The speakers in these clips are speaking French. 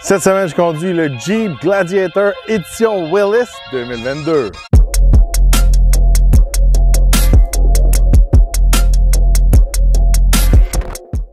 Cette semaine, je conduis le Jeep Gladiator Édition Willys 2022.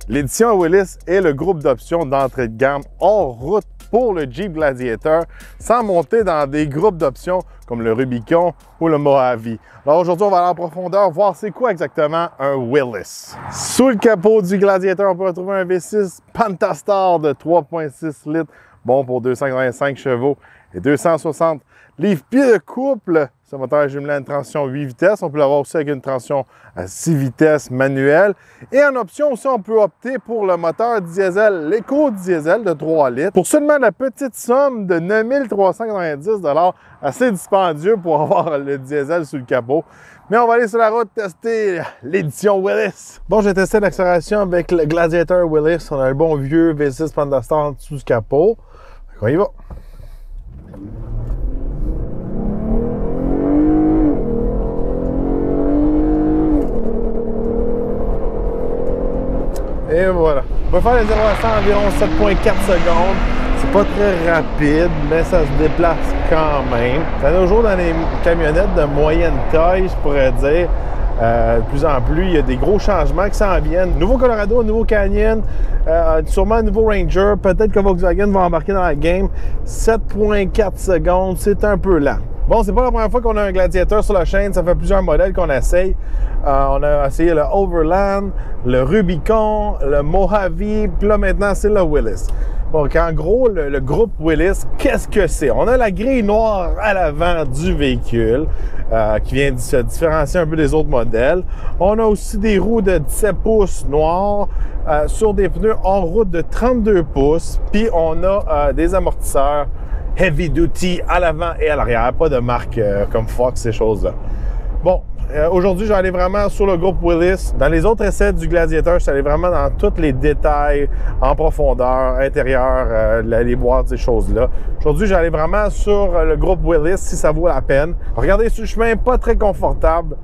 L'édition Willys est le groupe d'options d'entrée de gamme hors route pour le Jeep Gladiator, sans monter dans des groupes d'options comme le Rubicon ou le Mojave. Alors aujourd'hui, on va aller en profondeur voir c'est quoi exactement un Willys. Sous le capot du Gladiator, on peut retrouver un V6 Pentastar de 3,6 litres, bon pour 285 chevaux et 260 livres-pieds de couple. Ce moteur est jumelé à une transmission 8 vitesses. On peut l'avoir aussi avec une transmission à 6 vitesses manuelle. Et en option aussi, on peut opter pour le moteur diesel, l'éco-diesel de 3 litres, pour seulement la petite somme de 9 390 $, assez dispendieux pour avoir le diesel sous le capot. Mais on va aller sur la route tester l'édition Willys. Bon, j'ai testé l'accélération avec le Gladiator Willys. On a le bon vieux V6 Pentastar sous le capot. On y va. Et voilà. On peut faire les 0 à 100 environ 7,4 secondes. C'est pas très rapide, mais ça se déplace quand même. De nos jours, dans les camionnettes de moyenne taille, je pourrais dire, de plus en plus, il y a des gros changements qui s'en viennent. Nouveau Colorado, nouveau Canyon, sûrement un nouveau Ranger. Peut-être que Volkswagen va embarquer dans la game. 7,4 secondes, c'est un peu lent. Bon, c'est pas la première fois qu'on a un Gladiator sur la chaîne. Ça fait plusieurs modèles qu'on essaye. On a essayé le Overland, le Rubicon, le Mojave, puis là, maintenant, c'est le Willys. Donc, en gros, le groupe Willys, qu'est-ce que c'est? On a la grille noire à l'avant du véhicule qui vient se différencier un peu des autres modèles. On a aussi des roues de 17 pouces noirs sur des pneus en route de 32 pouces. Puis, on a des amortisseurs heavy duty à l'avant et à l'arrière, pas de marque comme Fox, ces choses-là. Bon, aujourd'hui, je vais aller vraiment sur le groupe Willys. Dans les autres essais du Gladiator, je suis allé vraiment dans tous les détails en profondeur, intérieur, les boîtes, ces choses-là. Aujourd'hui, je vais aller vraiment sur le groupe Willys, si ça vaut la peine. Regardez sur le chemin, pas très confortable.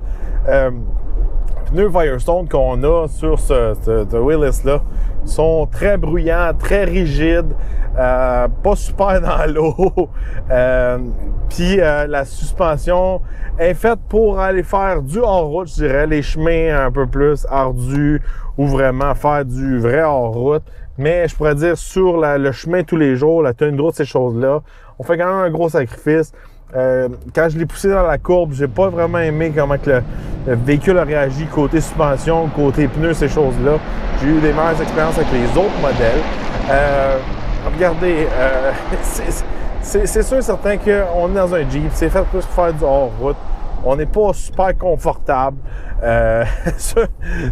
Pneus Firestone qu'on a sur ce Willys-là sont très bruyants, très rigides, pas super dans l'eau. Puis la suspension est faite pour aller faire du hors-route, je dirais, les chemins un peu plus ardus ou vraiment faire du vrai hors-route. Mais je pourrais dire sur le chemin tous les jours, la tenue de route, ces choses-là, on fait quand même un gros sacrifice. Quand je l'ai poussé dans la courbe, j'ai pas vraiment aimé comment que le véhicule a réagi côté suspension, côté pneus, ces choses-là. J'ai eu des meilleures expériences avec les autres modèles. Regardez, c'est sûr et certain qu'on est dans un Jeep, c'est fait plus pour faire du hors-route. On n'est pas super confortable.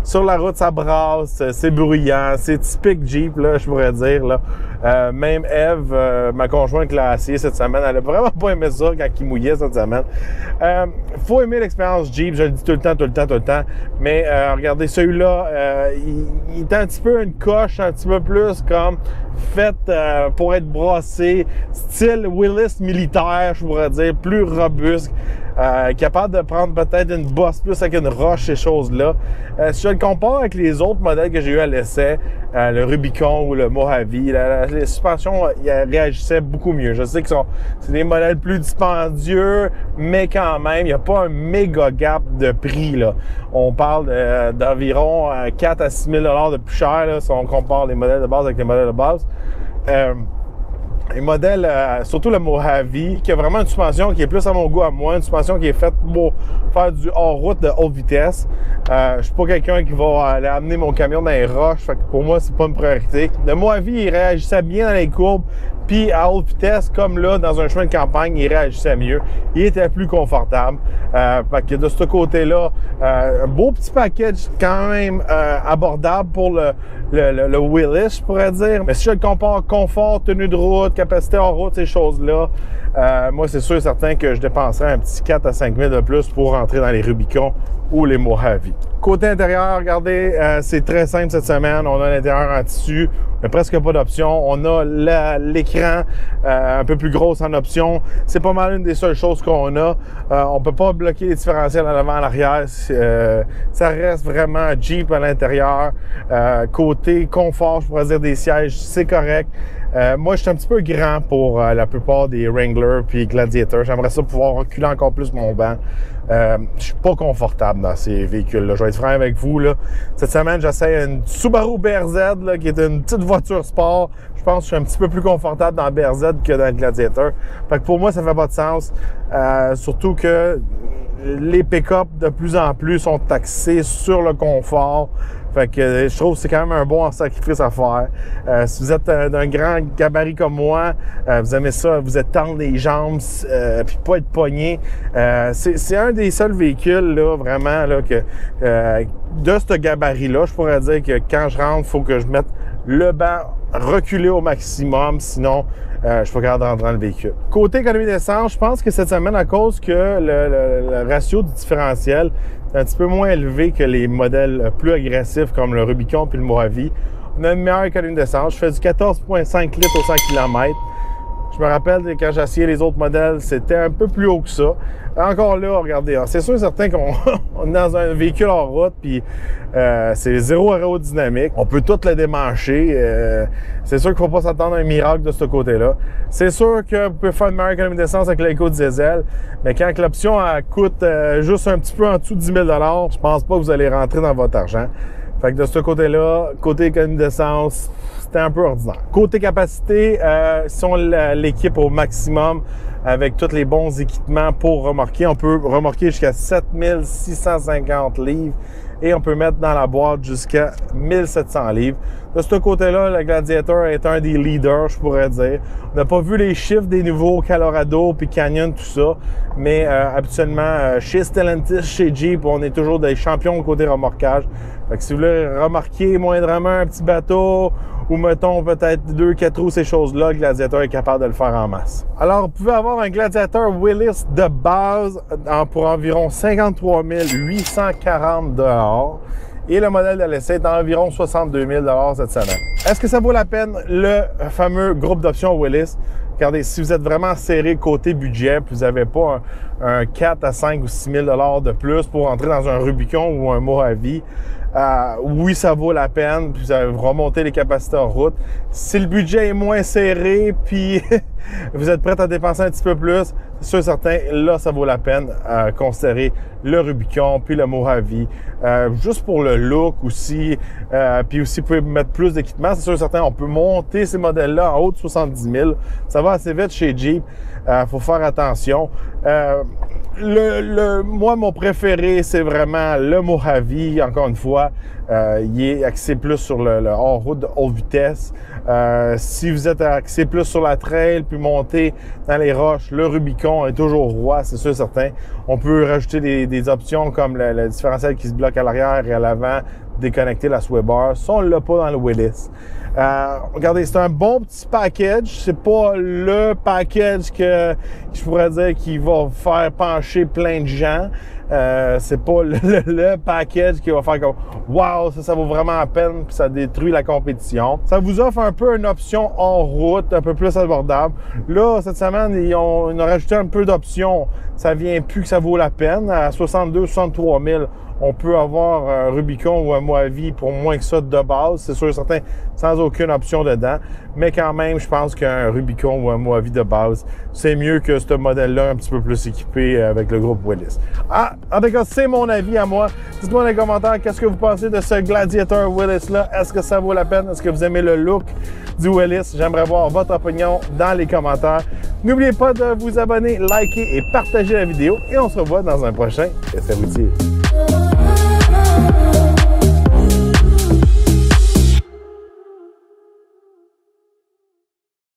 Sur la route, ça brasse, c'est bruyant, c'est typique Jeep, là, je pourrais dire. Là. Même Eve, ma conjointe qui l'a essayé cette semaine, elle a vraiment pas aimé ça quand il mouillait cette semaine. Faut aimer l'expérience Jeep, je le dis tout le temps. Mais regardez, celui-là, il est un petit peu une coche, un petit peu plus comme fait pour être brassé, style Willys militaire, je pourrais dire, plus robuste. Capable de prendre peut-être une bosse plus avec une roche, ces choses-là. Si je le compare avec les autres modèles que j'ai eu à l'essai, le Rubicon ou le Mojave, les suspensions réagissaient beaucoup mieux. Je sais que c'est des modèles plus dispendieux, mais quand même, il n'y a pas un méga gap de prix, là. On parle d'environ 4 à 6 000 $ de plus cher, là, si on compare les modèles de base avec les modèles de base. Les modèles, surtout le Mojave, qui a vraiment une suspension qui est plus à mon goût à moi, une suspension qui est faite pour faire du hors-route de haute vitesse. Je suis pas quelqu'un qui va aller amener mon camion dans les roches, fait que pour moi, c'est pas une priorité. Le Mojave, il réagissait bien dans les courbes, puis à haute vitesse, comme là, dans un chemin de campagne, il réagissait mieux. Il était plus confortable. Fait que de ce côté-là, un beau petit package quand même abordable pour le Willys, je pourrais dire. Mais si je le compare confort, tenue de route, capacité en route, ces choses-là, moi, c'est sûr et certain que je dépenserais un petit 4 à 5 000 de plus pour rentrer dans les Rubicons ou les Mojave. Côté intérieur, regardez, c'est très simple cette semaine. On a l'intérieur en tissu, mais presque pas d'options. On a l'écran un peu plus gros en option. C'est pas mal une des seules choses qu'on a. On peut pas bloquer les différentiels à l'avant, à l'arrière. Ça reste vraiment Jeep à l'intérieur. Côté confort, je pourrais dire des sièges, c'est correct. Moi, je suis un petit peu grand pour la plupart des Wrangler puis Gladiator. J'aimerais ça pouvoir reculer encore plus mon banc. Je suis pas confortable dans ces véhicules-là. Je vais être franc avec vous, là. Cette semaine, j'essaie une Subaru BRZ, là, qui est une petite voiture sport. Je pense que je suis un petit peu plus confortable dans la BRZ que dans le Gladiator. Fait que pour moi, ça fait pas de sens. Surtout que les pick-up, de plus en plus, sont taxés sur le confort. Fait que je trouve que c'est quand même un bon sacrifice à faire. Si vous êtes d'un grand gabarit comme moi, vous aimez ça, vous êtes tendre les jambes, puis pas être pogné. C'est un des seuls véhicules, là, vraiment, là, que de ce gabarit-là, je pourrais dire que quand je rentre, il faut que je mette le banc reculé au maximum, sinon je suis pas capable de rentrer dans le véhicule. Côté économie d'essence, je pense que cette semaine, à cause que le ratio du différentiel est un petit peu moins élevé que les modèles plus agressifs comme le Rubicon puis le Mojave, on a une meilleure économie d'essence. Je fais du 14,5 litres au 100 km. Je me rappelle que quand j'ai essayé les autres modèles, c'était un peu plus haut que ça. Encore là, regardez, c'est sûr et certain qu'on est dans un véhicule hors route, puis c'est zéro aérodynamique. On peut tout le démancher. C'est sûr qu'il ne faut pas s'attendre à un miracle de ce côté-là. C'est sûr que vous pouvez faire une meilleure économie d'essence avec l'éco-diesel, mais quand l'option coûte juste un petit peu en dessous de 10 000 $, je pense pas que vous allez rentrer dans votre argent. Fait que de ce côté-là, côté économie d'essence, c'était un peu ordinaire. Côté capacité, si on l'équipe au maximum avec tous les bons équipements pour remorquer, on peut remorquer jusqu'à 7650 livres et on peut mettre dans la boîte jusqu'à 1700 livres. De ce côté-là, le Gladiator est un des leaders, je pourrais dire. On n'a pas vu les chiffres des nouveaux Colorado puis Canyon, tout ça, mais habituellement, chez Stellantis, chez Jeep, on est toujours des champions côté remorquage. Fait que si vous voulez remorquer moindrement un petit bateau ou mettons peut-être 2-4 roues, ces choses-là, le Gladiator est capable de le faire en masse. Alors, vous pouvez avoir un Gladiator Willys de base pour environ 53 840 $ et le modèle de l'essai est d'environ 62 000 $ cette semaine. Est-ce que ça vaut la peine le fameux groupe d'options Willys? Regardez, si vous êtes vraiment serré côté budget, puis vous n'avez pas un 4 à 5 ou 6 000 $ de plus pour entrer dans un Rubicon ou un Mojave, oui, ça vaut la peine, puis vous allez remonter les capacités en route. Si le budget est moins serré, puis vous êtes prêt à dépenser un petit peu plus, c'est sûr et certain, là, ça vaut la peine considérer le Rubicon, puis le Mojave, juste pour le look aussi, puis aussi, vous pouvez mettre plus d'équipement. C'est sûr et certain, on peut monter ces modèles-là en haut de 70 000. Ça va assez vite chez Jeep. Faut faire attention. Moi, mon préféré, c'est vraiment le Mojave. Encore une fois, il est axé plus sur le hors-route de haute vitesse. Si vous êtes axé plus sur la trail, puis monter dans les roches, le Rubicon est toujours roi, c'est sûr et certain. On peut rajouter des options comme le différentiel qui se bloque à l'arrière et à l'avant, déconnecter la sway bar. Ça, on l'a pas dans le Willys. Regardez, c'est un bon petit package. C'est pas le package que je pourrais dire qui va faire pencher plein de gens. C'est pas le package qui va faire comme wow, ça vaut vraiment la peine, puis ça détruit la compétition. Ça vous offre un peu une option en route, un peu plus abordable. Là, cette semaine, ils ont rajouté un peu d'options. Ça vient plus que ça vaut la peine. À 62-63 000, on peut avoir un Rubicon ou un Mojave pour moins que ça de base. C'est sûr et certain, sans aucune option dedans. Mais quand même, je pense qu'un Rubicon ou un Mojave de base, c'est mieux que ce modèle-là un petit peu plus équipé avec le groupe Willys. En tout cas, c'est mon avis à moi. Dites-moi dans les commentaires qu'est-ce que vous pensez de ce Gladiator Willys-là. Est-ce que ça vaut la peine? Est-ce que vous aimez le look du Willys? J'aimerais voir votre opinion dans les commentaires. N'oubliez pas de vous abonner, liker et partager la vidéo. Et on se revoit dans un prochain essai routier.